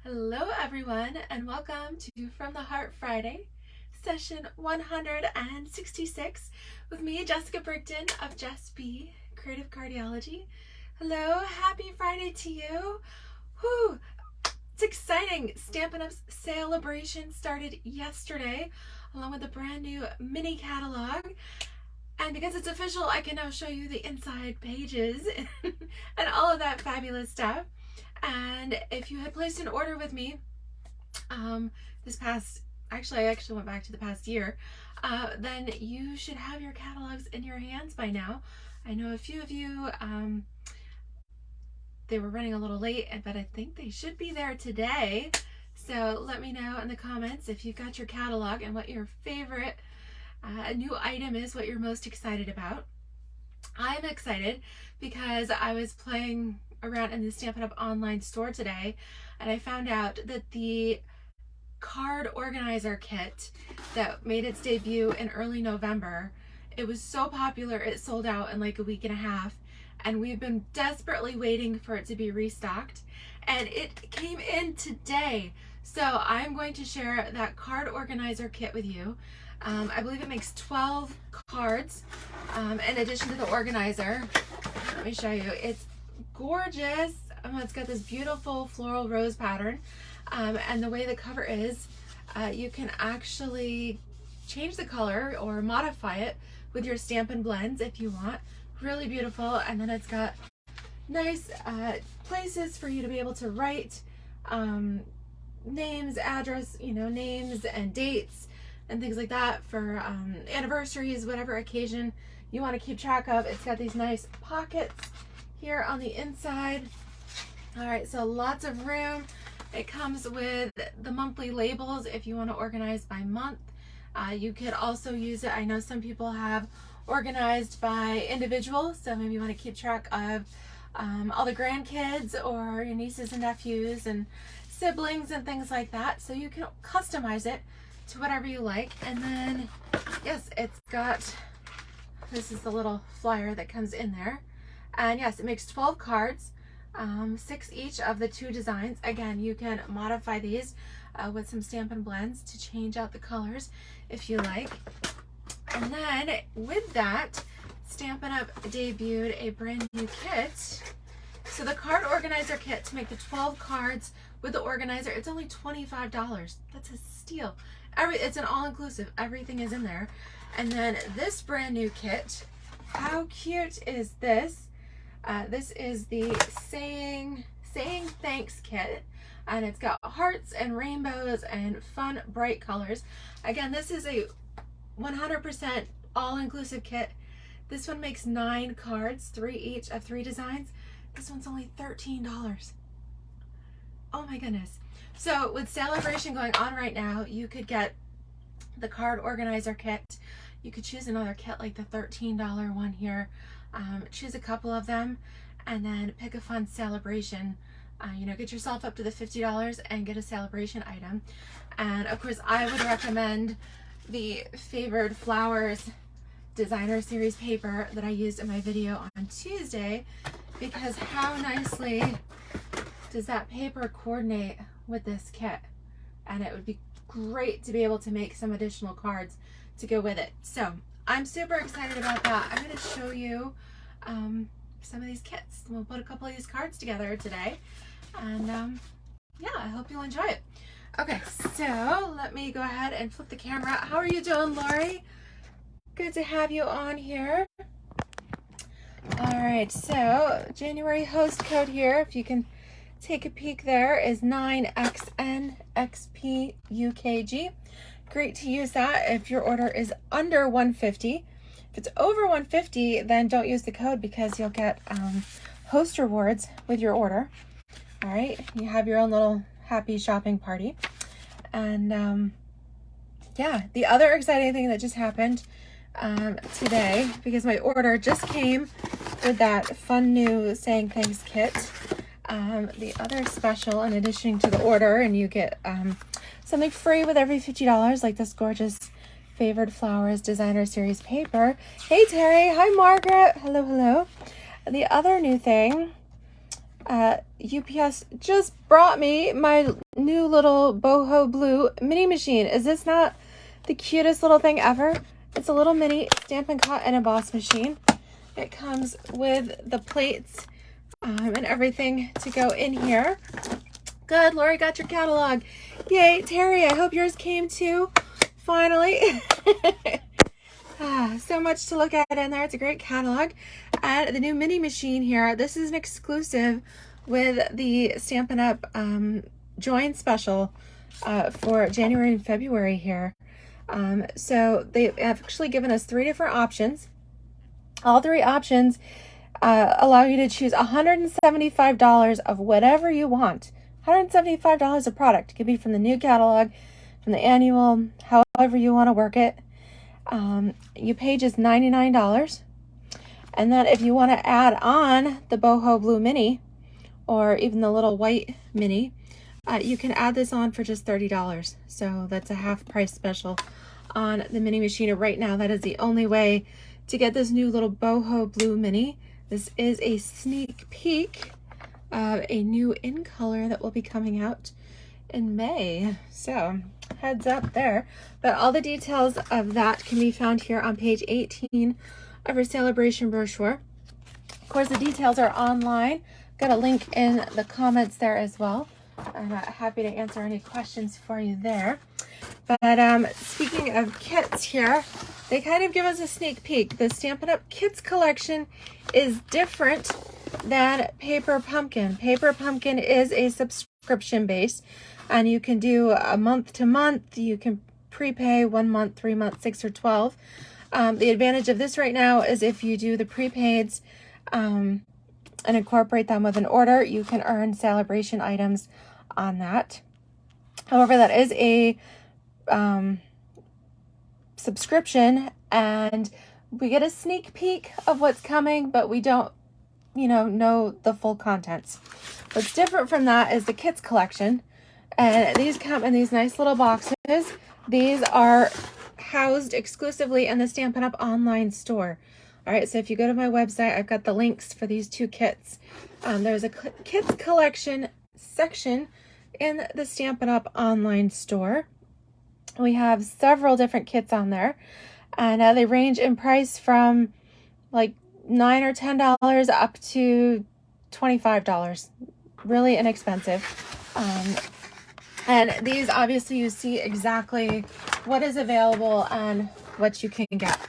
Hello everyone, and welcome to From the Heart Friday, session 166 with me, Jessica Brigden of Jess B, Creative Cardiology. Hello, happy Friday to you. Whew, it's exciting. Stampin' Up's sale A Bration started yesterday, along with a brand new mini catalog. And because it's official, I can now show you the inside pages and all of that fabulous stuff. And if you had placed an order with me I actually went back to the past year, then you should have your catalogs in your hands by now. I know a few of you, they were running a little late, but I think they should be there today. So let me know in the comments if you've got your catalog and what your favorite new item is, what you're most excited about. I'm excited because I was playing around in the Stampin' Up online store today, and I found out that the card organizer kit that made its debut in early November, it was so popular it sold out in like a week and a half, and we've been desperately waiting for it to be restocked, and it came in today. So I'm going to share that card organizer kit with you. I believe it makes 12 cards in addition to the organizer. Let me show you. It's gorgeous. It's got this beautiful floral rose pattern, and the way the cover is, you can actually change the color or modify it with your Stampin' blends if you want. Really beautiful. And then it's got nice places for you to be able to write names, address, names and dates and things like that for anniversaries, whatever occasion you want to keep track of. It's got these nice pockets here on the inside. All right, so lots of room. It comes with the monthly labels if you want to organize by month. You could also use it, I know some people have organized by individual, so maybe you want to keep track of all the grandkids or your nieces and nephews and siblings and things like that. So you can customize it to whatever you like. And then, yes, it's got, this is the little flyer that comes in there. And yes, it makes 12 cards, 6 each of the 2 designs. Again, you can modify these with some Stampin' blends to change out the colors if you like. And then with that, Stampin' Up debuted a brand new kit. So the card organizer kit, to make the 12 cards with the organizer, it's only $25. That's a steal. It's an all-inclusive. Everything is in there. And then this brand new kit, how cute is this? This is the saying thanks kit, and it's got hearts and rainbows and fun bright colors. Again, this is a 100% all-inclusive kit. This one makes 9 cards, 3 each of 3 designs. This one's only $13. Oh my goodness. So with sale A Bration going on right now, you could get the card organizer kit. You could choose another kit like the $13 one here. Choose a couple of them and then pick a fun celebration. Get yourself up to the $50 and get a celebration item. And of course, I would recommend the Favored Flowers designer series paper that I used in my video on Tuesday, because how nicely does that paper coordinate with this kit? And it would be great to be able to make some additional cards to go with it. So I'm super excited about that. I'm going to show you some of these kits. We'll put a couple of these cards together today, and yeah, I hope you'll enjoy it. Okay, so let me go ahead and flip the camera. How are you doing, Lori? Good to have you on here. All right, so January host code here, if you can take a peek there, is 9XNXPUKG. Great to use that if your order is under 150. If it's over 150, then don't use the code because you'll get host rewards with your order. All right, you have your own little happy shopping party. And yeah, the other exciting thing that just happened today, because my order just came with that fun new saying thanks kit. The other special, in addition to the order, and you get something free with every $50, like this gorgeous Favored Flowers designer series paper. Hey Terry, hi Margaret, hello. The other new thing UPS just brought me my new little boho blue mini machine. Is this not the cutest little thing ever? It's a little mini Stampin' Cut and Emboss machine. It comes with the plates and everything to go in here. Good, Lori got your catalog. Yay, Terry, I hope yours came too, finally. So much to look at in there. It's a great catalog. And the new mini machine here, this is an exclusive with the Stampin' Up! Join special for January and February here. So they have actually given us 3 different options. All 3 options allow you to choose $175 of whatever you want. $175 a product. It could be from the new catalog, from the annual, however you want to work it. You pay just $99. And then if you want to add on the boho blue mini or even the little white mini, you can add this on for just $30. So that's a half price special on the mini machine right now. That is the only way to get this new little boho blue mini. This is a sneak peek of a new in color that will be coming out in May. So heads up there. But all the details of that can be found here on page 18 of our A Bration brochure. Of course, the details are online. Got a link in the comments there as well. I'm happy to answer any questions for you there. But speaking of kits here, they kind of give us a sneak peek. The Stampin' Up! Kits collection is different than Paper Pumpkin. Paper Pumpkin is a subscription base, and you can do a month to month. You can prepay 1 month, 3 months, 6 or 12. The advantage of this right now is if you do the prepaids and incorporate them with an order, you can earn A Bration items on that. However, that is a subscription, and we get a sneak peek of what's coming, but we don't, know the full contents. What's different from that is the kits collection, and these come in these nice little boxes. These are housed exclusively in the Stampin' Up! Online store. All right, so if you go to my website, I've got the links for these 2 kits. There's a kits collection section in the Stampin' Up! Online store. We have several different kits on there, and they range in price from like $9 or $10 up to $25. Really inexpensive. And these, obviously, you see exactly what is available and what you can get.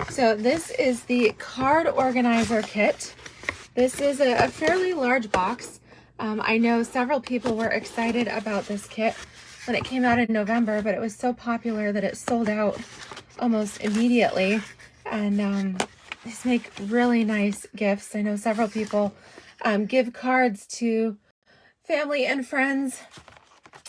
So this is the card organizer kit. This is a fairly large box. I know several people were excited about this kit when it came out in November, but it was so popular that it sold out almost immediately. And these make really nice gifts. I know several people give cards to family and friends,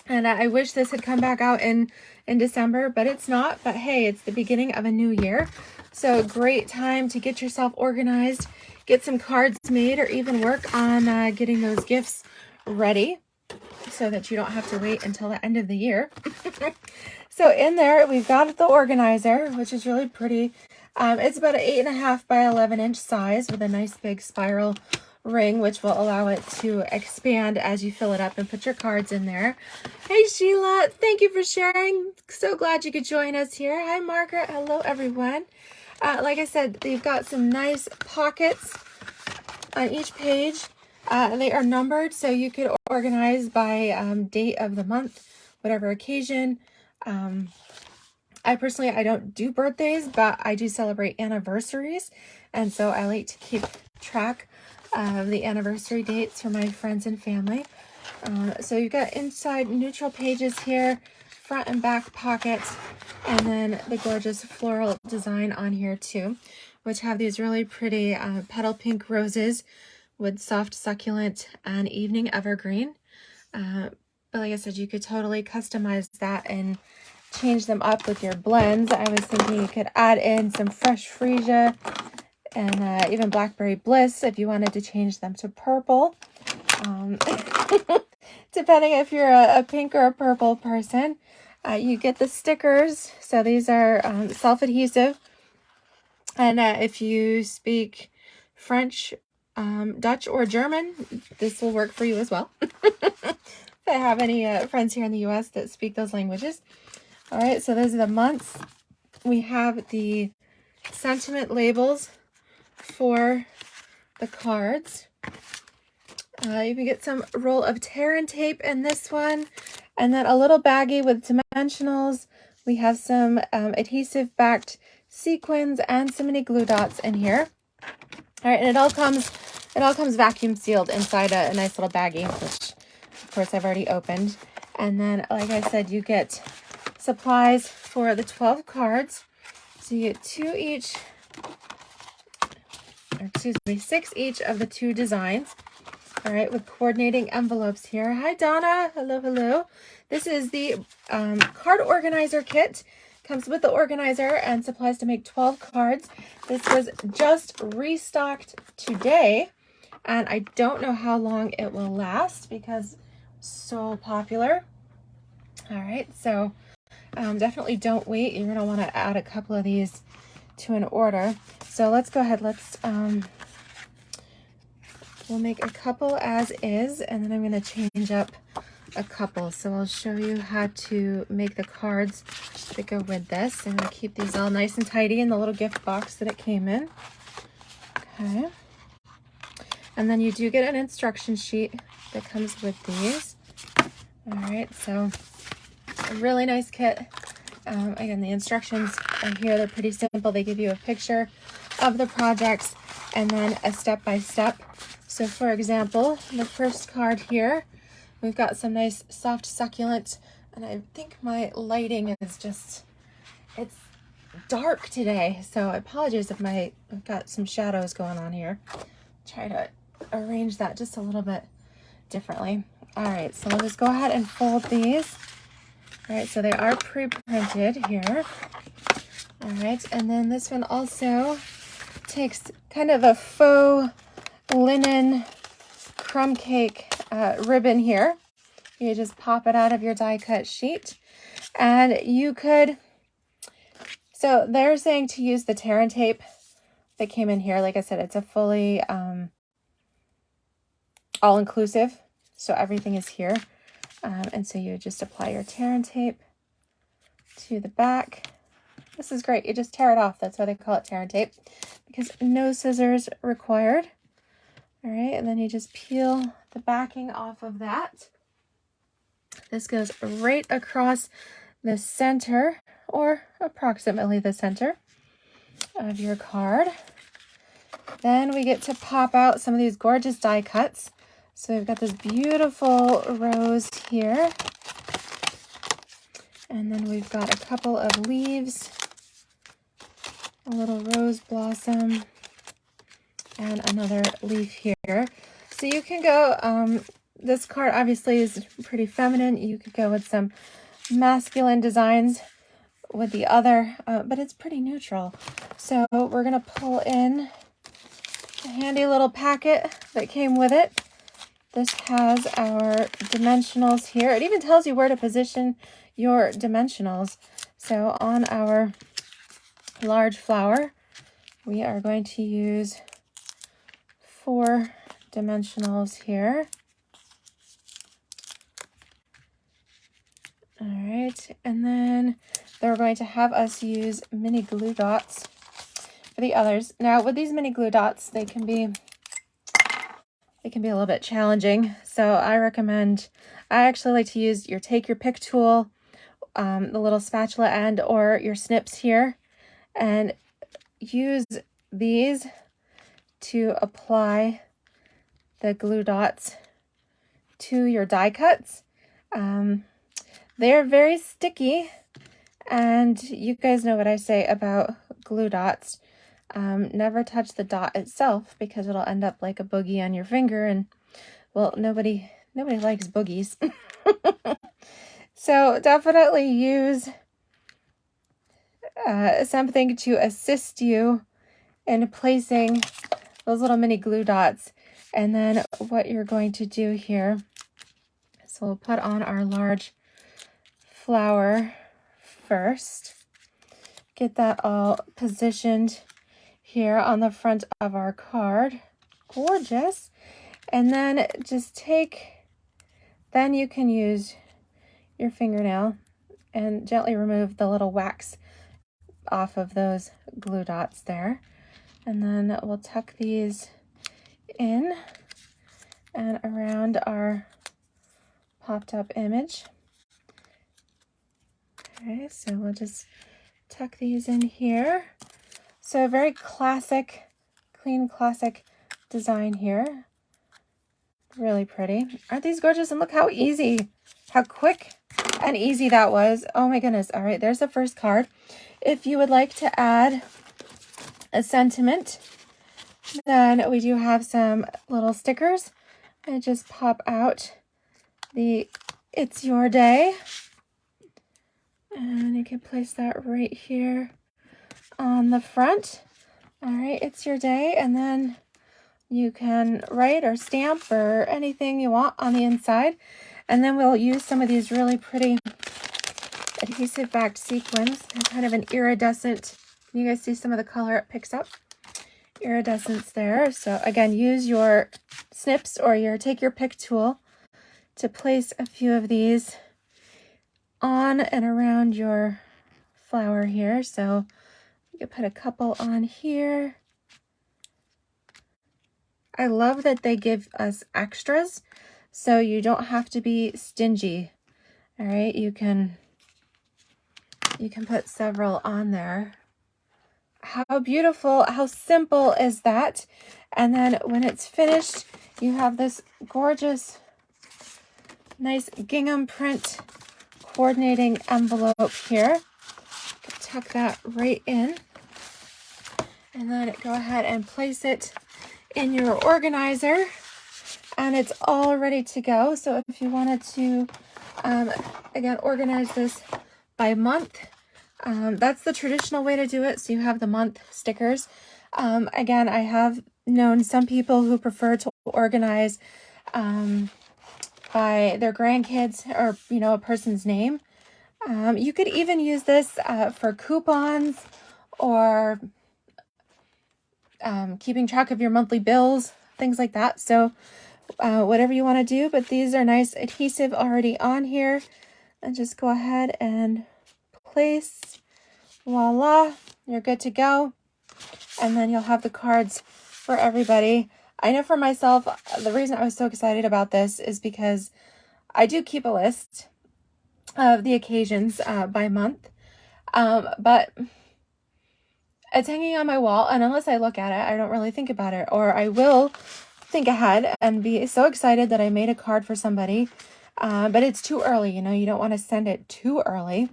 and I wish this had come back out in December, but it's not. But hey, it's the beginning of a new year, so great time to get yourself organized, get some cards made, or even work on getting those gifts ready so that you don't have to wait until the end of the year. So in there, we've got the organizer, which is really pretty. It's about an 8.5 by 11 inch size with a nice big spiral ring, which will allow it to expand as you fill it up and put your cards in there. Hey Sheila, thank you for sharing. So glad you could join us here. Hi Margaret, hello everyone. Like I said, they've got some nice pockets on each page. They are numbered, so you could organize by date of the month, whatever occasion. I personally don't do birthdays, but I do celebrate anniversaries, and so I like to keep track of the anniversary dates for my friends and family. So you've got inside neutral pages here, front and back pockets, and then the gorgeous floral design on here too, which have these really pretty petal pink roses with soft succulent and evening evergreen. But like I said, you could totally customize that and change them up with your blends. I was thinking you could add in some fresh freesia and even blackberry bliss if you wanted to change them to purple. Depending if you're a pink or a purple person. You get the stickers. So these are self-adhesive. And if you speak French Dutch or German, this will work for you as well. If I have any friends here in the US that speak those languages. All right, so those are the months. We have the sentiment labels for the cards. You can get some roll of tear and tape in this one, and then a little baggie with dimensionals. We have some adhesive backed sequins and some mini glue dots in here. All right, and it all comes vacuum sealed inside a nice little baggie, which of course I've already opened. And then, like I said, you get supplies for the 12 cards. So you get 6 each of the 2 designs. All right, with coordinating envelopes here. Hi, Donna. Hello, hello. This is the card organizer kit. Comes with the organizer and supplies to make 12 cards. This was just restocked today, and I don't know how long it will last because it's so popular. All right, so definitely don't wait. You're going to want to add a couple of these to an order. So let's go ahead. We'll make a couple as is, and then I'm going to change up a couple. So I'll show you how to make the cards that go with this. I'm going to keep these all nice and tidy in the little gift box that it came in. Okay. And then you do get an instruction sheet that comes with these. All right, so a really nice kit. Again, the instructions are here. They're pretty simple. They give you a picture of the projects and then a step-by-step. So for example, the first card here, we've got some nice soft succulent, and I think my lighting is just, it's dark today. So I apologize if I've got some shadows going on here. Try to arrange that just a little bit differently. All right, so we'll just go ahead and fold these. All right, so they are pre-printed here. All right, and then this one also takes kind of a faux linen crumb cake ribbon here. You just pop it out of your die cut sheet, and you could, so they're saying to use the tear and tape that came in here. Like I said, it's a fully all-inclusive, so everything is here. And so you just apply your tear and tape to the back. This is great. You just tear it off. That's why they call it tear and tape, because no scissors required. All right, and then you just peel the backing off of that. This goes right across the center, or approximately the center of your card. Then we get to pop out some of these gorgeous die cuts. So we've got this beautiful rose here. And then we've got a couple of leaves, a little rose blossom, and another leaf here. So you can go, this card obviously is pretty feminine. You could go with some masculine designs with the other, but it's pretty neutral. So we're going to pull in a handy little packet that came with it. This has our dimensionals here. It even tells you where to position your dimensionals. So on our large flower, we are going to use 4 dimensionals here. All right, and then they're going to have us use mini glue dots for the others. Now with these mini glue dots, they can be a little bit challenging. So I actually like to use your take your pick tool, the little spatula end, or your snips here, and use these to apply the glue dots to your die cuts. They're very sticky, and you guys know what I say about glue dots. Never touch the dot itself, because it'll end up like a boogie on your finger, and well, nobody likes boogies. So definitely use something to assist you in placing those little mini glue dots. And then what you're going to do here, so we'll put on our large flower first, get that all positioned here on the front of our card. gorgeous. And then just then you can use your fingernail and gently remove the little wax off of those glue dots there. And then we'll tuck these in and around our popped up image. Okay, so we'll just tuck these in here. So a very classic, clean classic design here. Really pretty. Aren't these gorgeous? And look how easy, how quick and easy that was. Oh my goodness. All right, there's the first card. If you would like to add a sentiment, then we do have some little stickers. I just pop out the "It's Your Day." And you can place that right here on the front. All right, it's your day. And then you can write or stamp or anything you want on the inside. And then we'll use some of these really pretty adhesive backed sequins. They're kind of an iridescent. Can you guys see some of the color it picks up? Iridescence there. So again, use your snips or take your pick tool to place a few of these on and around your flower here. So you can put a couple on here. I love that they give us extras, so you don't have to be stingy. All right, you can put several on there. How beautiful, how simple is that? And then when it's finished, you have this gorgeous, nice gingham print coordinating envelope here. Tuck that right in. And then go ahead and place it in your organizer. And it's all ready to go. So if you wanted to, again, organize this by month, that's the traditional way to do it. So you have the month stickers. Again, I have known some people who prefer to organize by their grandkids or, a person's name. You could even use this for coupons or keeping track of your monthly bills, things like that. So whatever you want to do, but these are nice adhesive already on here. And just go ahead and place. Voila, you're good to go. And then you'll have the cards for everybody. I know for myself, the reason I was so excited about this is because I do keep a list of the occasions by month, but it's hanging on my wall, and unless I look at it, I don't really think about it, or I will think ahead and be so excited that I made a card for somebody, but it's too early, you don't want to send it too early,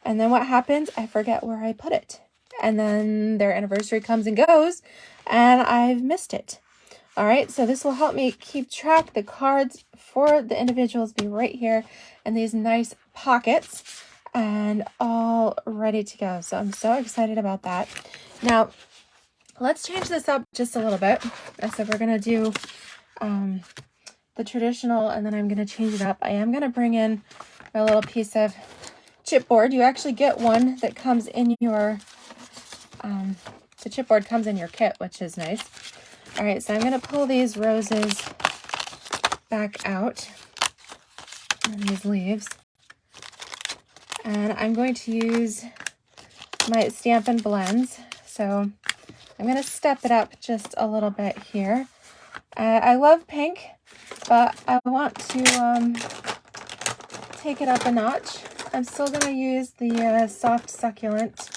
and then what happens? I forget where I put it, and then their anniversary comes and goes, and I've missed it. All right, so this will help me keep track. The cards for the individuals be right here in these nice pockets and all ready to go. So I'm so excited about that. Now, let's change this up just a little bit. So we're going to do the traditional, and then I'm going to change it up. I am going to bring in a little piece of chipboard. You actually get one that comes in your, the chipboard comes in your kit, which is nice. All right, so I'm going to pull these roses back out, and these leaves, and I'm going to use my Stampin' blends. So I'm going to step it up just a little bit here. I love pink, but I want to take it up a notch. I'm still going to use the soft succulent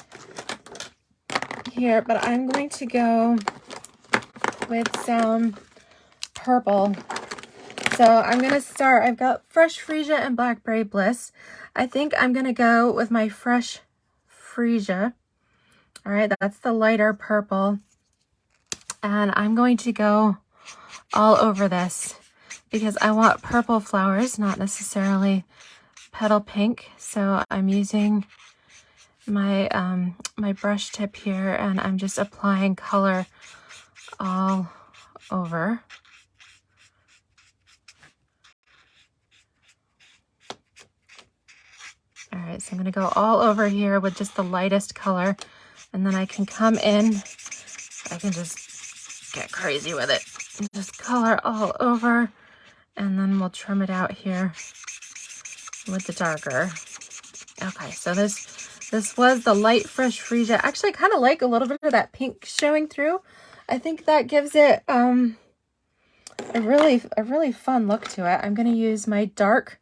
here, but I'm going to go with some purple. So I'm going to start, I've got Fresh Freesia and Blackberry Bliss. I think I'm going to go with my Fresh Freesia. All right, that's the lighter purple. And I'm going to go all over this because I want purple flowers, not necessarily petal pink. So I'm using my my brush tip here, and I'm just applying color all over. All right, so I'm going to go all over here with just the lightest color, and then I can come in. I can just get crazy with it. Just color all over, and then we'll trim it out here with the darker. Okay, so this was the light fresh freesia. Actually, I kind of like a little bit of that pink showing through. I think that gives it a really fun look to it. I'm gonna use my dark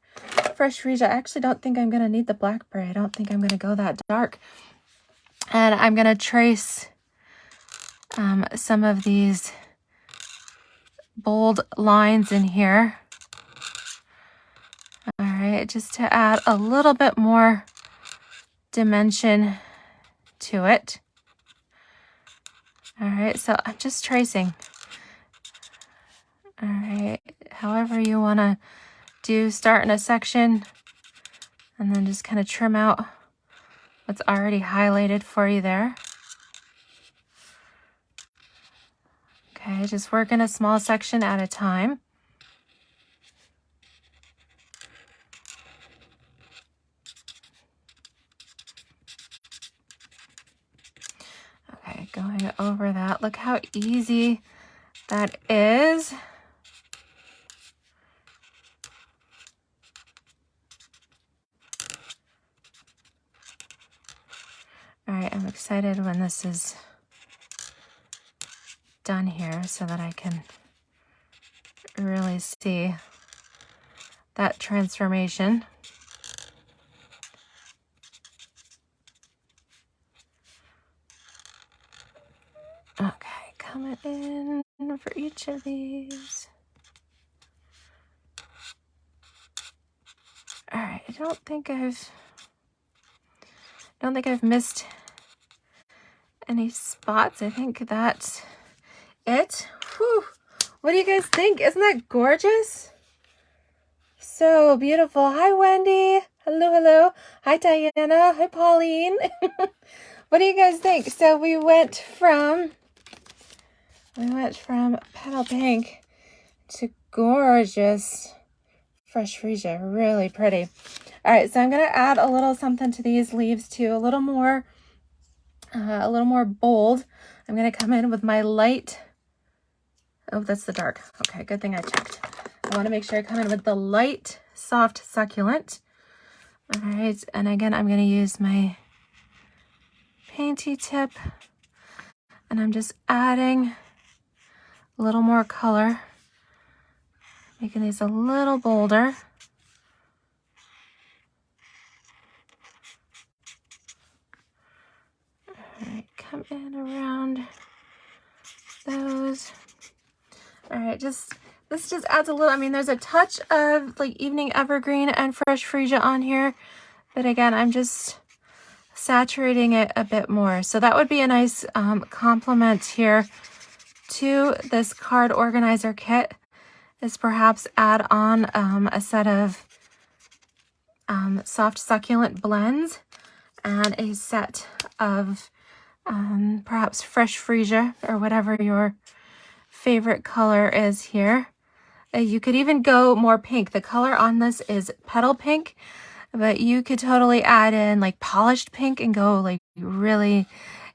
fresh freesia. I actually don't think I'm gonna need the blackberry. I don't think I'm gonna go that dark. And I'm gonna trace some of these bold lines in here. All right, just to add a little bit more dimension to it. All right, so I'm just tracing. All right, however you want to do, start in a section and then just kind of trim out what's already highlighted for you there. Okay, just work in a small section at a time. Okay, going over that. Look how easy that is. All right, I'm excited when this is done here so that I can really see that transformation. Okay, coming in for each of these. All right, I don't think I've missed any spots. I think that's it. Whew. What do you guys think? Isn't that gorgeous? So beautiful. Hi, Wendy. Hello, hello. Hi, Diana. Hi, Pauline. What do you guys think? So we went from petal pink to gorgeous fresh freesia. Really pretty. All right, so I'm going to add a little something to these leaves too, a little more bold. I'm going to come in with my light. Oh, that's the dark. Okay, good thing I checked. I want to make sure I come in with the light, soft succulent. All right, and again, I'm going to use my painty tip, and I'm just adding a little more color, making these a little bolder. All right, come in around those. All right, this just adds a little, I mean, there's a touch of like evening evergreen and fresh freesia on here, but again, I'm just saturating it a bit more. So that would be a nice complement here to this card organizer kit, is perhaps add on a set of soft succulent blends and a set of perhaps fresh freesia or whatever your favorite color is here. You could even go more pink. The color on this is petal pink, but you could totally add in like polished pink and go like really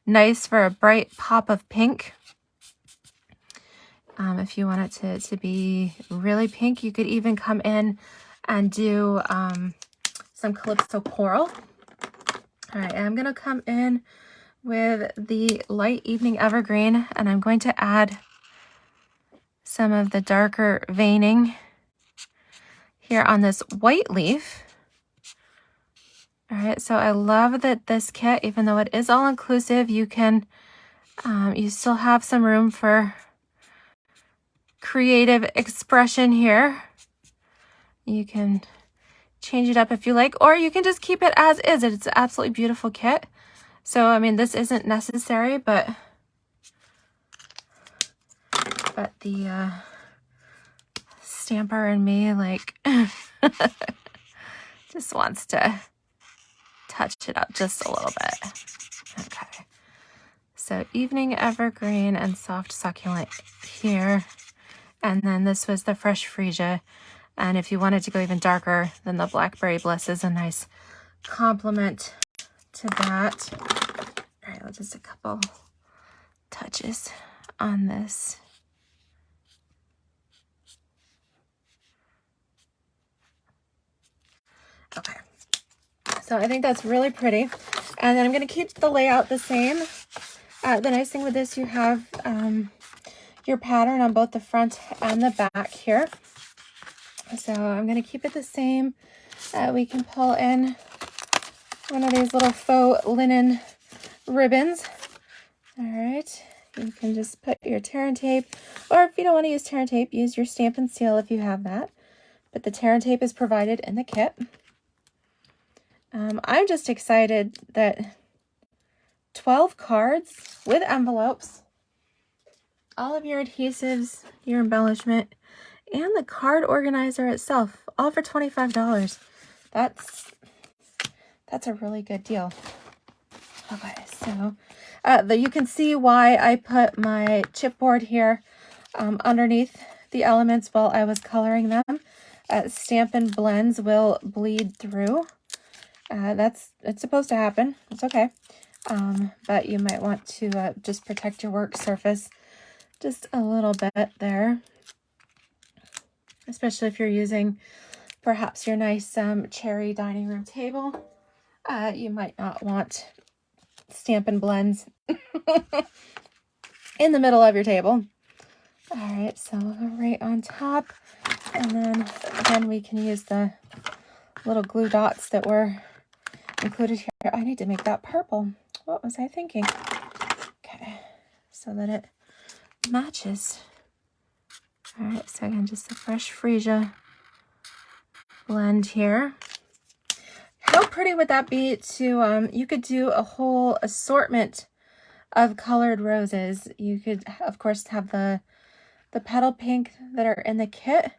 nice for a bright pop of pink. If you want it to be really pink, you could even come in and do some Calypso Coral. All right, I'm going to come in with the light evening evergreen, and I'm going to add some of the darker veining here on this white leaf. All right, so I love that this kit, even though it is all inclusive, you can, you still have some room for creative expression here. You can change it up if you like, or you can just keep it as is. It's an absolutely beautiful kit. So, I mean, this isn't necessary, but the stamper in me, like, just wants to touch it up just a little bit. Okay. So evening evergreen and soft succulent here. And then this was the fresh freesia. And if you wanted to go even darker, then the blackberry bliss is a nice complement to that. All right, just a couple touches on this. Okay. So I think that's really pretty. And then I'm going to keep the layout the same. The nice thing with this, you have your pattern on both the front and the back here. So I'm going to keep it the same. We can pull in one of these little faux linen ribbons. All right. You can just put your tear and tape, or if you don't want to use tear and tape, use your Stampin' Seal if you have that. But the tear and tape is provided in the kit. I'm just excited that 12 cards with envelopes, all of your adhesives, your embellishment, and the card organizer itself, all for $25. That's a really good deal. Okay, so you can see why I put my chipboard here underneath the elements while I was coloring them. Stampin' blends will bleed through. It's supposed to happen. It's okay. But you might want to just protect your work surface just a little bit there. Especially if you're using perhaps your nice cherry dining room table. You might not want Stampin' blends in the middle of your table. All right, so right on top. And then again, we can use the little glue dots that were included here. I need to make that purple. What was I thinking? Okay, so that it matches. All right, so again, just the fresh freesia blend here. How pretty would that be to, you could do a whole assortment of colored roses. You could, of course, have the petal pink that are in the kit,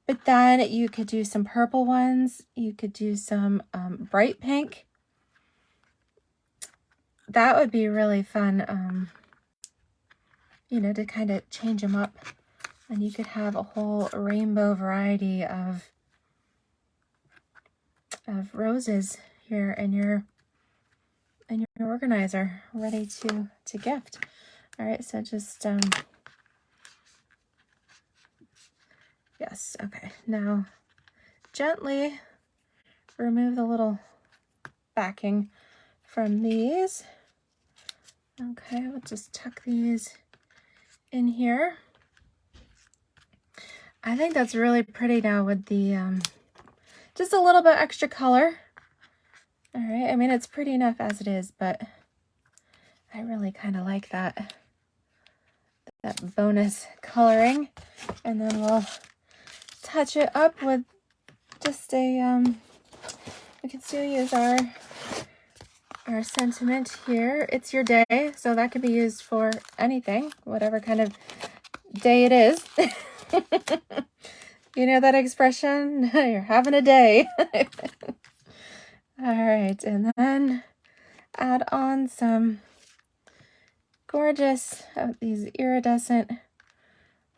but then you could do some purple ones. You could do some bright pink. That would be really fun, you know, to kind of change them up. And you could have a whole rainbow variety of roses here in your organizer, ready to gift. All right, so just yes, okay. Now gently remove the little backing from these. Okay, we'll just tuck these in here. I think that's really pretty now with the just a little bit extra color. All right, I mean, it's pretty enough as it is, but I really kind of like that bonus coloring. And then we'll touch it up with just a, we can still use our sentiment here. It's your day, so that could be used for anything, whatever kind of day it is. You know that expression? You're having a day. All right, and then add on some gorgeous, these iridescent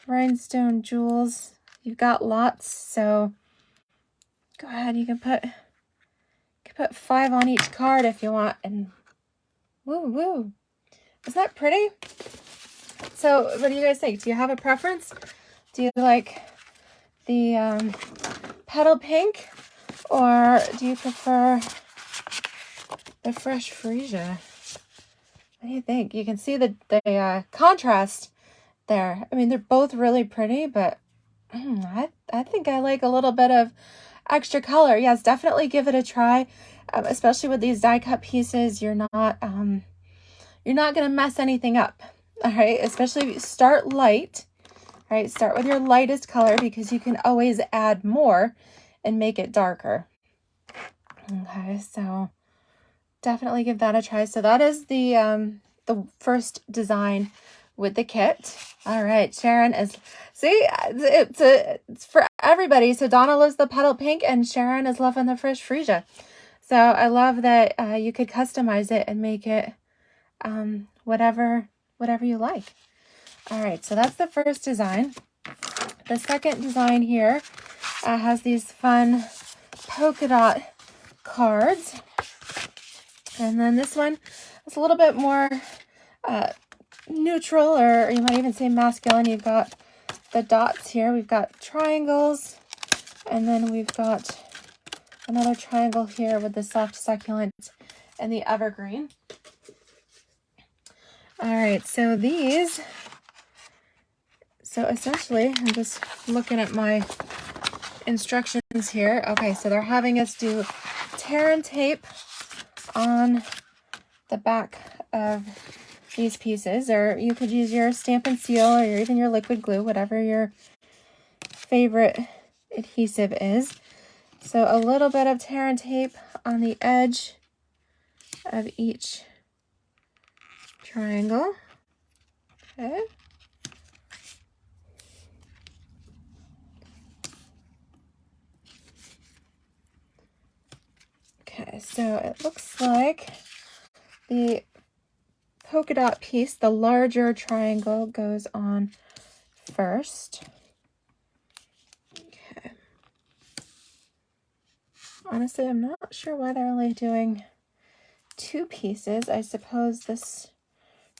rhinestone jewels. You've got lots, so go ahead. You can put 5 on each card if you want, and woo woo. Isn't that pretty? So what do you guys think? Do you have a preference? Do you like the petal pink, or do you prefer the fresh freesia? What do you think? You can see the contrast there. I mean, they're both really pretty, but I think I like a little bit of extra color. Yes, definitely give it a try, especially with these die cut pieces. You're not gonna mess anything up. All right, especially if you start light. All right, start with your lightest color because you can always add more and make it darker. Okay, so definitely give that a try. So that is the first design with the kit. All right, Sharon is, see, it's for everybody. So Donna loves the petal pink and Sharon is loving the fresh freesia. So I love that you could customize it and make it whatever you like. All right, so that's the first design. The second design here has these fun polka dot cards. And then this one is a little bit more neutral, or you might even say masculine. You've got the dots here. We've got triangles, and then we've got Another triangle here with the soft succulent and the evergreen. All right, so these, so essentially, I'm just looking at my instructions here. Okay, so they're having us do tear and tape on the back of these pieces, or you could use your Stampin' Seal or even your liquid glue, whatever your favorite adhesive is. So a little bit of tear and tape on the edge of each triangle. Okay. Okay, so it looks like the polka dot piece, the larger triangle, goes on first. Okay. Honestly, I'm not sure why they're only doing 2 pieces. I suppose this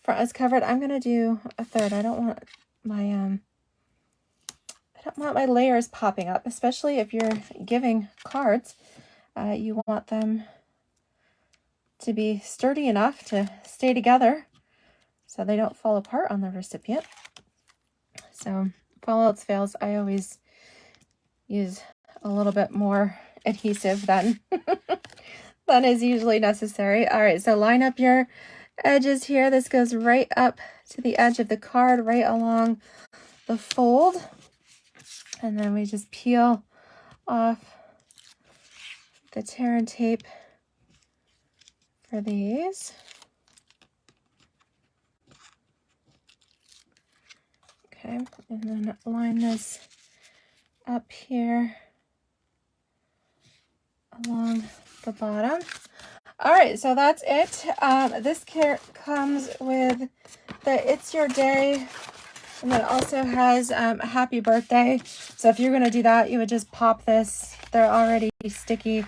front is covered. I'm gonna do a third. I don't want my layers popping up, especially if you're giving cards. You want them to be sturdy enough to stay together so they don't fall apart on the recipient. So if all else fails, I always use a little bit more adhesive than than is usually necessary. All right, so line up your edges here. This goes right up to the edge of the card, right along the fold. And then we just peel off the tear and tape for these. Okay, and then line this up here along the bottom. All right, so that's it. This kit comes with the It's Your Day, and it also has a happy birthday. So if you're going to do that, you would just pop this. They're already sticky.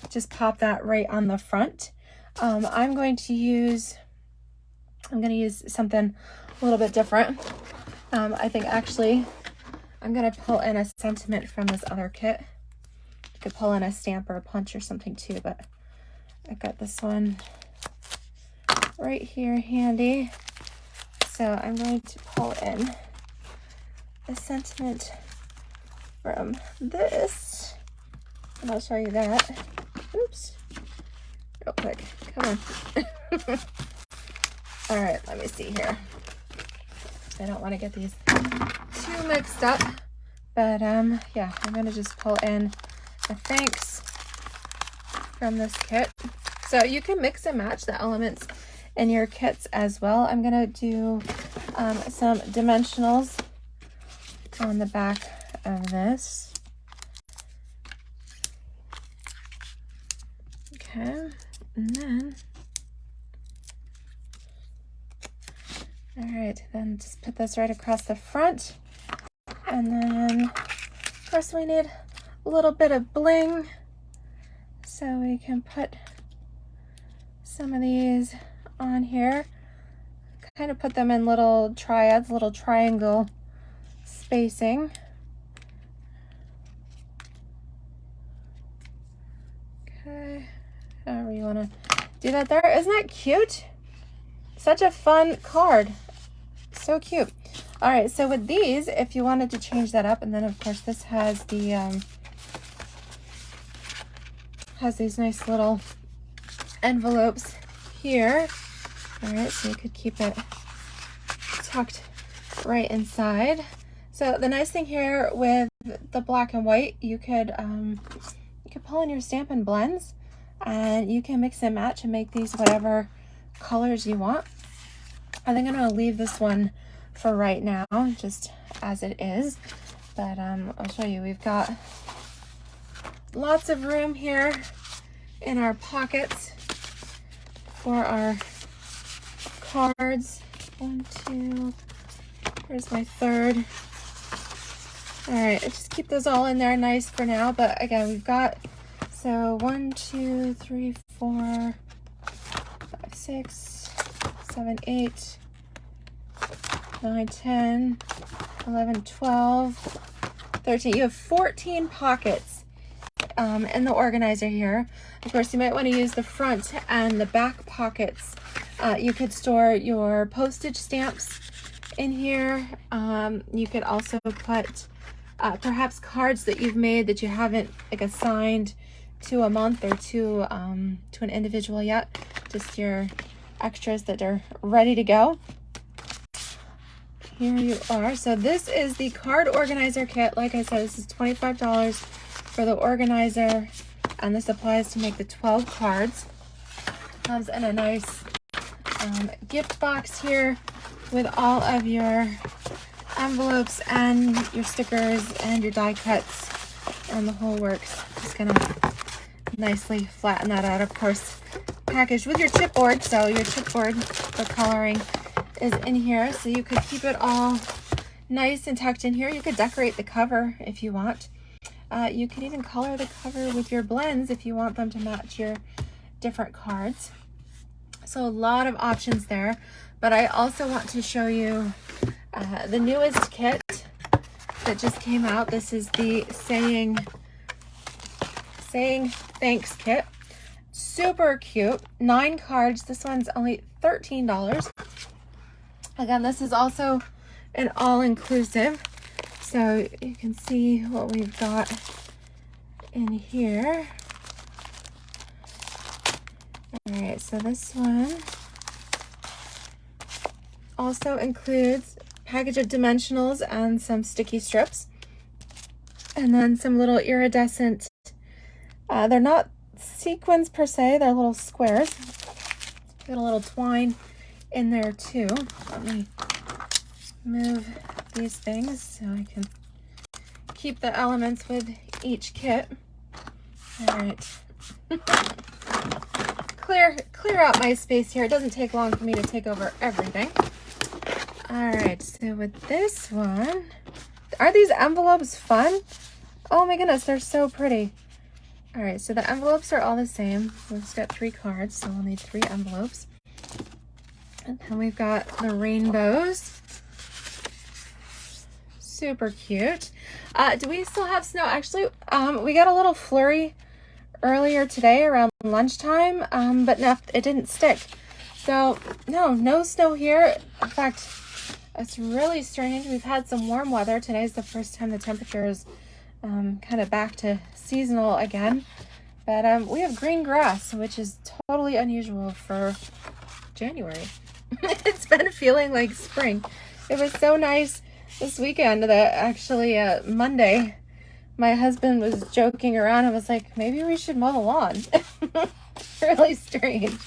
Just pop that right on the front. I'm going to use something a little bit different. I think actually I'm going to pull in a sentiment from this other kit. You could pull in a stamp or a punch or something too, but I've got this one right here handy. So I'm going to pull in a sentiment from this, and I'll show you that. Oops, real quick, come on. All right, let me see here. I don't want to get these too mixed up, but yeah, I'm gonna just pull in a thanks from this kit. So you can mix and match the elements in your kits as well. I'm gonna do some dimensionals on the back of this. Okay, and then all right, then just put this right across the front. And then, of course, we need a little bit of bling. So we can put some of these on here. Kind of put them in little triads, little triangle spacing. Okay, however you want to do that there. Isn't that cute? Such a fun card. So cute. All right, so with these, if you wanted to change that up, and then of course this has the has these nice little envelopes here. All right, so you could keep it tucked right inside. So the nice thing here with the black and white, you could pull in your Stampin' blends, and you can mix and match and make these whatever colors you want. I think I'm going to leave this one for right now, just as it is. But I'll show you. We've got lots of room here in our pockets for our cards. 1, 2, here's my third. All right, just keep those all in there nice for now. But again, we've got, so 1, 2, 3, 4, 5, 6, 7, 8, 9, 10, 11, 12, 13. You have 14 pockets in the organizer here. Of course, you might want to use the front and the back pockets. You could store your postage stamps in here. You could also put perhaps cards that you've made that you haven't like assigned to a month or to an individual yet. Just your extras that are ready to go. Here you are. So this is the card organizer kit. Like I said, this is $25 for the organizer, and this applies to make the 12 cards. Comes in a nice gift box here with all of your envelopes and your stickers and your die cuts and the whole works. Just gonna nicely flatten that out. Of course, packaged with your chipboard, so your chipboard for coloring is in here, so you could keep it all nice and tucked in here. You could decorate the cover if you want. You can even color the cover with your blends if you want them to match your different cards. So a lot of options there, but I also want to show you the newest kit that just came out. This is the saying thanks kit. Super cute, 9 cards. This one's only $13. Again, this is also an all-inclusive, so you can see what we've got in here. All right, so this one also includes a package of dimensionals and some sticky strips, and then some little iridescent, they're not sequins per se, they're little squares. Got a little twine in there too. Let me move these things so I can keep the elements with each kit. All right. clear out my space here. It doesn't take long for me to take over everything. All right, so with this one, are these envelopes fun? Oh my goodness, they're so pretty. All right, so the envelopes are all the same. We've just got 3 cards, so we'll need 3 envelopes. And then we've got the rainbows. Super cute. Do we still have snow? Actually, we got a little flurry earlier today around lunchtime, but no, it didn't stick. So no snow here. In fact, it's really strange. We've had some warm weather. Today's the first time the temperature is kind of back to seasonal again. But we have green grass, which is totally unusual for January. It's been feeling like spring. It was so nice this weekend that actually Monday, my husband was joking around and was like, maybe we should mow the lawn. Really strange.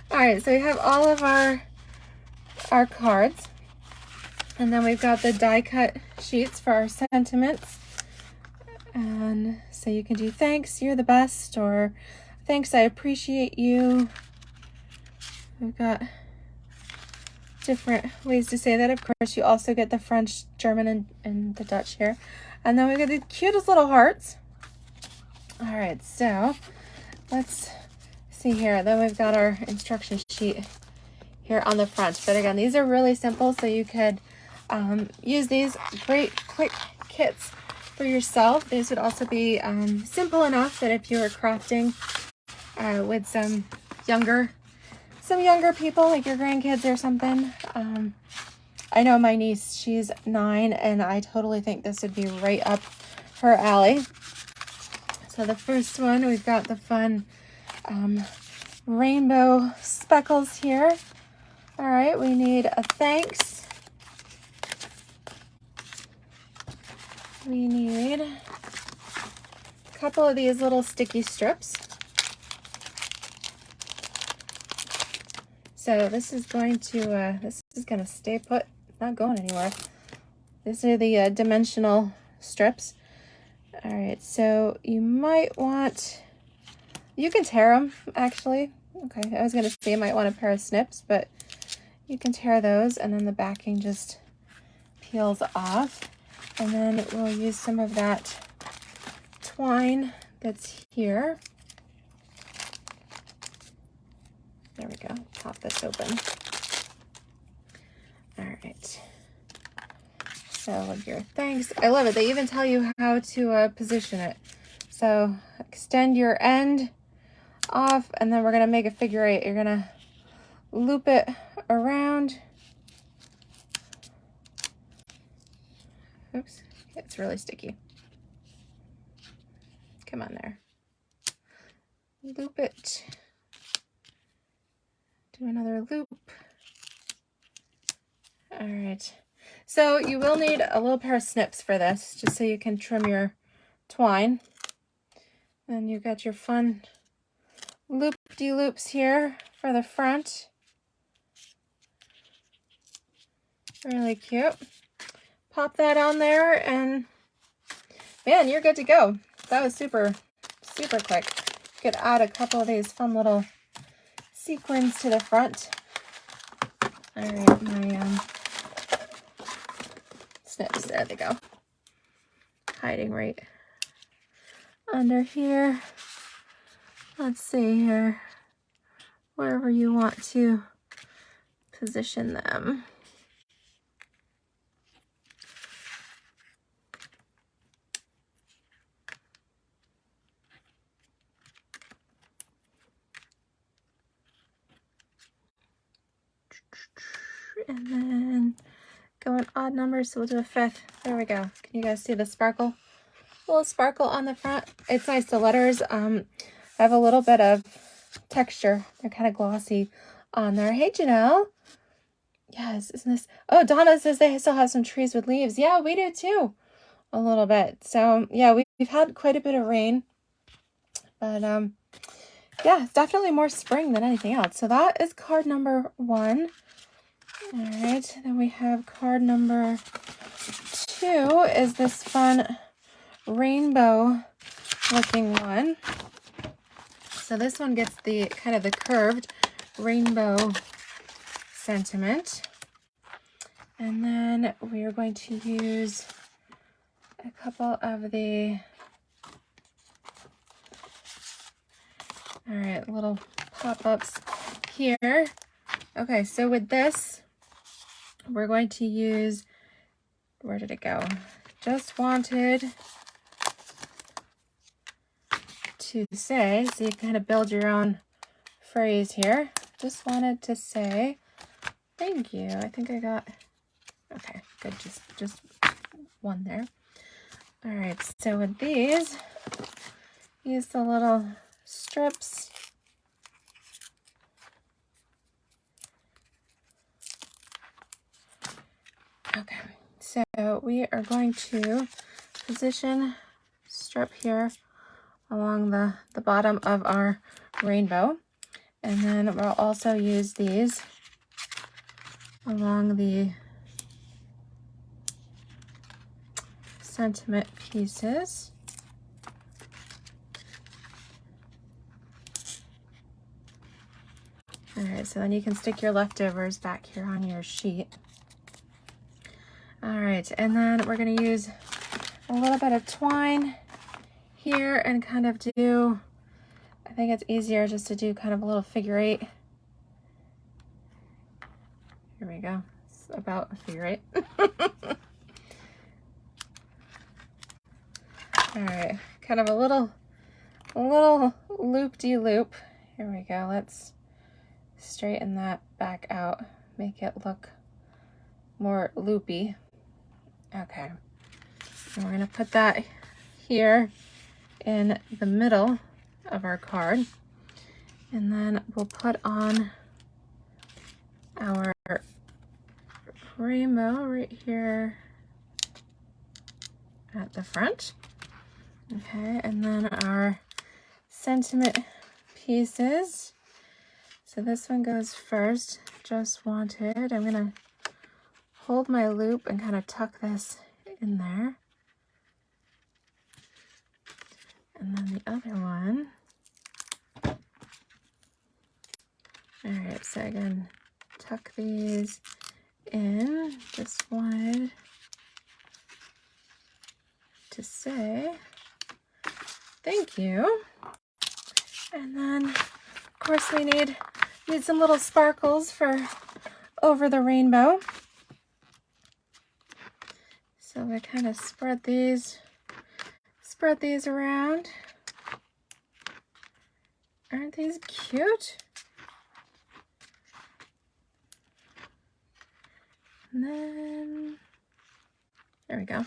All right, so we have all of our cards. And then we've got the die cut sheets for our sentiments. And so you can do thanks, you're the best, or thanks, I appreciate you. We've got different ways to say that. Of course, you also get the French, German, and the Dutch here. And then we got the cutest little hearts. All right, so let's see here. Then we've got our instruction sheet here on the front. But again, these are really simple, so you could use these great quick kits for yourself. These would also be simple enough that if you were crafting with some younger people, like your grandkids or something. I know my niece, she's 9, and I totally think this would be right up her alley. So the first one, we've got the fun rainbow speckles here. All right, we need a thanks. We need a couple of these little sticky strips. So this is going to stay put, not going anywhere. These are the dimensional strips. All right, so you might want, you can tear them actually. Okay, I was gonna say you might want a pair of snips, but you can tear those, and then the backing just peels off. And then we'll use some of that twine that's here. There we go, pop this open. All right, so with your thanks, I love it. They even tell you how to position it. So extend your end off, and then we're gonna make a figure 8. You're gonna loop it around. Oops, it's really sticky. Come on there. Loop it. Do another loop. All right. So you will need a little pair of snips for this, just so you can trim your twine. And you've got your fun loop-de-loops here for the front. Really cute. Pop that on there, and man, you're good to go. That was super, super quick. You could add a couple of these fun little sequins to the front. All right, my snips, there they go. Hiding right under here. Let's see here, wherever you want to position them. And then go in odd numbers, so we'll do a 5th. There we go. Can you guys see the sparkle? A little sparkle on the front. It's nice. The letters have a little bit of texture. They're kind of glossy on there. Hey, Janelle. Yes, isn't this? Oh, Donna says they still have some trees with leaves. Yeah, we do too. A little bit. So yeah, we've had quite a bit of rain, but yeah, it's definitely more spring than anything else. So that is card number 1. All right, then we have card number 2 is this fun rainbow looking one. So this one gets the kind of the curved rainbow sentiment. And then we are going to use a couple of the, all right, little pop-ups here. Okay, so with this, we're going to use, where did it go? Just wanted to say, so you kind of build your own phrase here. Just wanted to say thank you. I think I got, okay, good, just one there. All right, so with these, use the little strips. Okay, so we are going to position strip here along the bottom of our rainbow, and then we'll also use these along the sentiment pieces. All right, so then you can stick your leftovers back here on your sheet. All right, and then we're going to use a little bit of twine here and kind of do, I think it's easier just to do kind of a little figure 8. Here we go. It's about a figure 8. All right, kind of a little loop-de-loop. Here we go. Let's straighten that back out, make it look more loopy. Okay, and we're gonna put that here in the middle of our card, and then we'll put on our rainbow right here at the front. Okay, and then our sentiment pieces. So this one goes first, just wanted. I'm gonna hold my loop and kind of tuck this in there. And then the other one. All right, so again, tuck these in. Just wanted to say thank you. And then, of course, we need some little sparkles for over the rainbow. So we kind of spread spread these around. Aren't these cute? And then, there we go.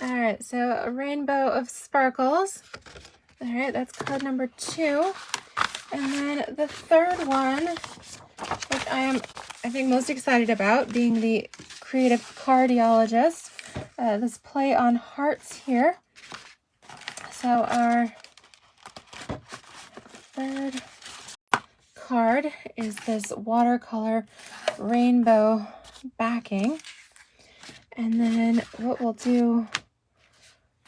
All right, so a rainbow of sparkles. All right, that's card number 2. And then the third one, which I think, most excited about, being the Creative Cardiologist. This play on hearts here. So our third card is this watercolor rainbow backing. And then what we'll do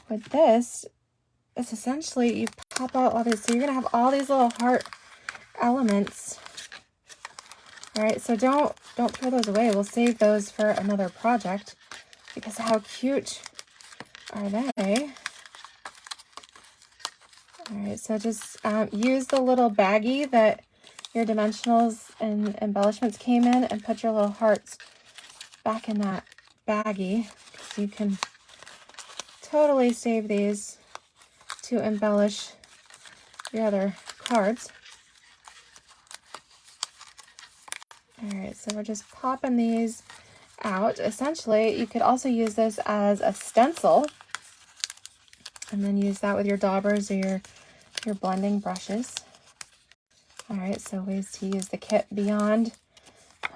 with this is essentially you pop out all this. So you're going to have all these little heart elements. All right, so don't throw those away. We'll save those for another project because how cute are they? All right, so just use the little baggie that your dimensionals and embellishments came in and put your little hearts back in that baggie, so you can totally save these to embellish your other cards. All right, so we're just popping these out. Essentially, you could also use this as a stencil and then use that with your daubers or your blending brushes. All right, so ways to use the kit beyond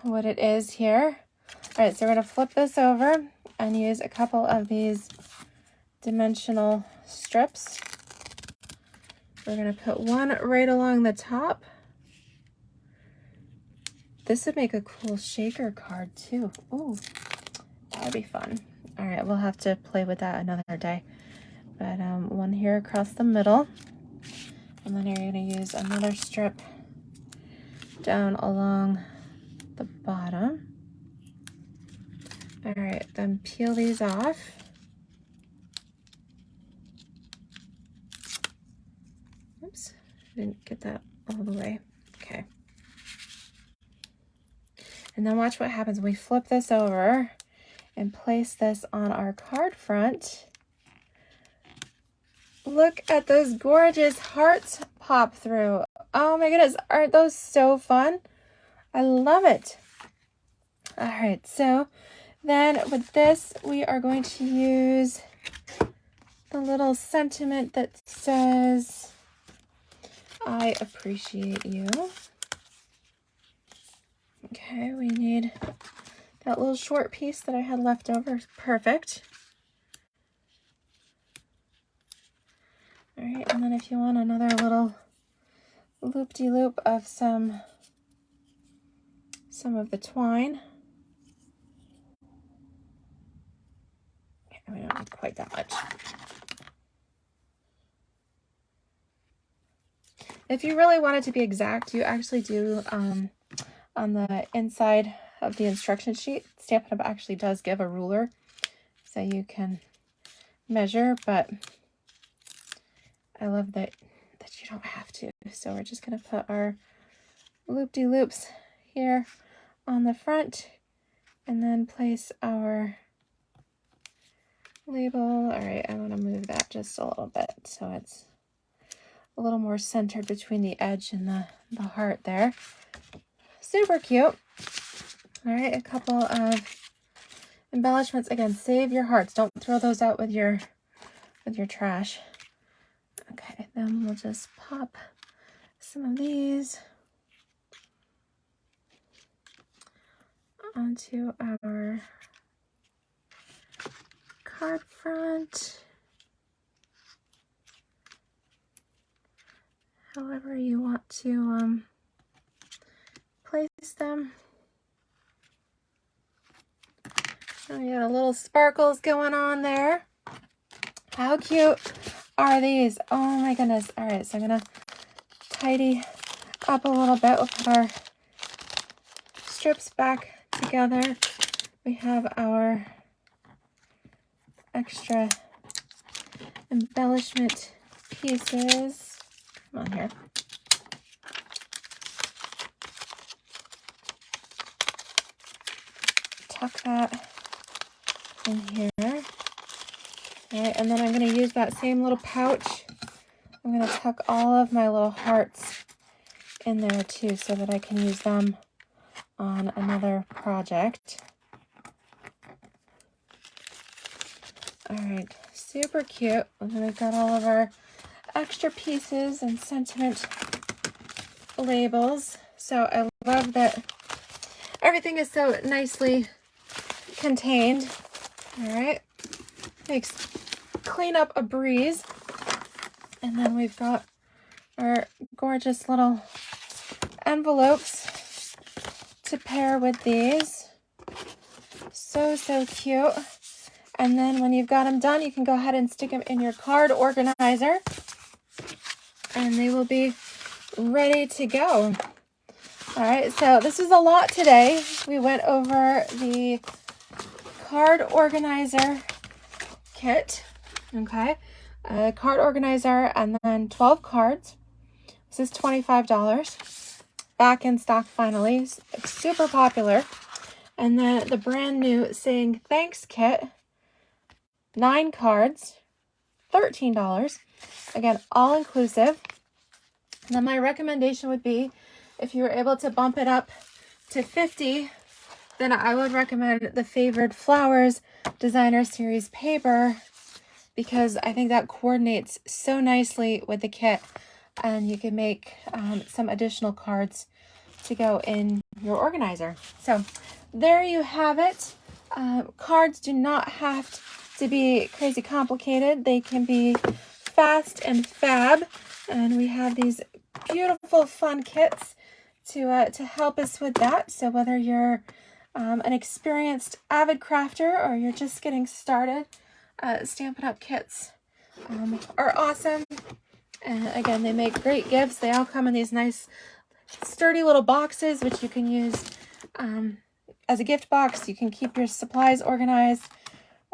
what it is here. All right, so we're going to flip this over and use a couple of these dimensional strips. We're going to put one right along the top. This would make a cool shaker card too. Ooh, that would be fun. All right, we'll have to play with that another day. But one here across the middle. And then you're going to use another strip down along the bottom. All right, then peel these off. Oops, I didn't get that all the way. Okay. And then watch what happens when we flip this over and place this on our card front. Look at those gorgeous hearts pop through. Oh my goodness, aren't those so fun? I love it. All right, so then with this, we are going to use the little sentiment that says, I appreciate you. Okay, we need that little short piece that I had left over. Perfect. All right, and then if you want another little loop-de-loop of some of the twine. Okay, we don't need quite that much. If you really want it to be exact, you actually do on the inside of the instruction sheet, Stampin' Up! Actually does give a ruler so you can measure, but I love that you don't have to. So we're just going to put our loop-de-loops here on the front and then place our label. All right, I want to move that just a little bit so it's a little more centered between the edge and the heart there. Super cute. All right, a couple of embellishments. Again, save your hearts. Don't throw those out with your trash. Okay, then we'll just pop some of these onto our card front. However you want to place them. Oh, we got a little sparkles going on there. How cute are these? Oh my goodness. All right, so I'm gonna tidy up a little bit. We'll put our strips back together. We have our extra embellishment pieces. Come on here. Tuck that in here. All right, and then I'm going to use that same little pouch. I'm going to tuck all of my little hearts in there too so that I can use them on another project. All right, super cute. And then we've got all of our extra pieces and sentiment labels. So I love that everything is so nicely contained. All right, makes cleanup a breeze. And then we've got our gorgeous little envelopes to pair with these. So cute. And then when you've got them done, you can go ahead and stick them in your card organizer and they will be ready to go. All right, so this is a lot today. We went over the card organizer kit, okay? A card organizer and then 12 cards. This is $25. Back in stock finally. It's super popular. And then the brand new Saying Thanks kit, 9 cards, $13. Again, all inclusive. And then my recommendation would be, if you were able to bump it up to 50, then I would recommend the Favored Flowers Designer Series paper, because I think that coordinates so nicely with the kit, and you can make some additional cards to go in your organizer. So there you have it. Cards do not have to be crazy complicated. They can be fast and fab, and we have these beautiful fun kits to help us with that. So whether you're an experienced avid crafter or you're just getting started, Stampin' Up! Kits are awesome. And again, they make great gifts. They all come in these nice sturdy little boxes, which you can use as a gift box. You can keep your supplies organized.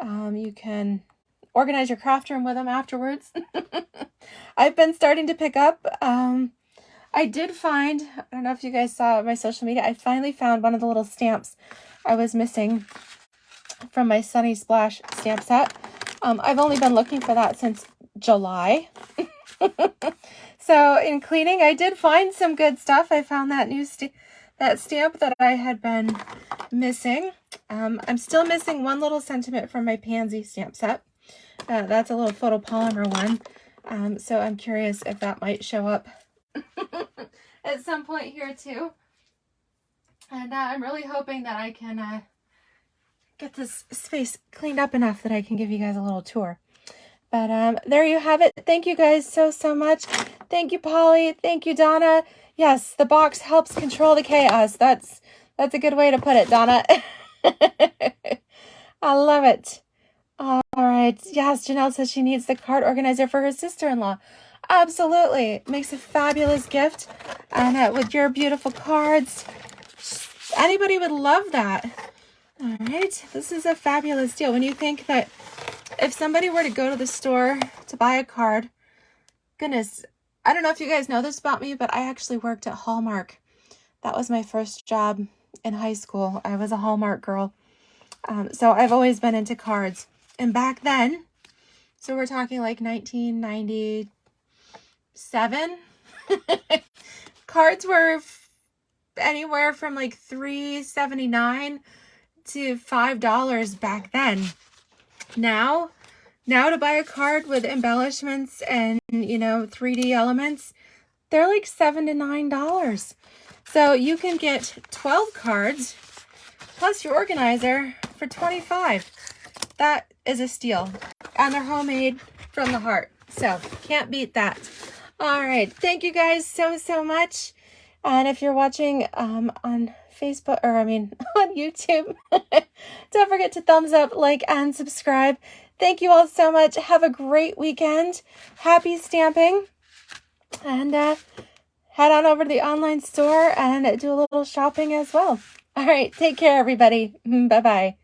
You can organize your craft room with them afterwards. I've been starting to pick up. I did find, I don't know if you guys saw my social media, I finally found one of the little stamps I was missing from my Sunny Splash stamp set. I've only been looking for that since July. So in cleaning, I did find some good stuff. I found that new that stamp that I had been missing. I'm still missing one little sentiment from my Pansy stamp set. That's a little photopolymer one. So I'm curious if that might show up at some point here too. And I'm really hoping that I can get this space cleaned up enough that I can give you guys a little tour. But there you have it. Thank you guys so much. Thank you, Polly. Thank you, Donna. Yes, the box helps control the chaos. That's a good way to put it, Donna. I love it. All right. Yes, Janelle says she needs the card organizer for her sister-in-law. Absolutely. It makes a fabulous gift. And with your beautiful cards, anybody would love that. All right. This is a fabulous deal. When you think that if somebody were to go to the store to buy a card, goodness, I don't know if you guys know this about me, but I actually worked at Hallmark. That was my first job in high school. I was a Hallmark girl. So I've always been into cards. And back then, so we're talking like 1997, cards were anywhere from like $3.79 to $5 back then. Now to buy a card with embellishments and, 3D elements, they're like $7 to $9. So you can get 12 cards plus your organizer for $25. That is a steal. And they're homemade from the heart. So can't beat that. All right. Thank you guys so much. And if you're watching on Facebook, on YouTube, don't forget to thumbs up, like, and subscribe. Thank you all so much. Have a great weekend. Happy stamping. And head on over to the online store and do a little shopping as well. All right. Take care, everybody. Bye-bye.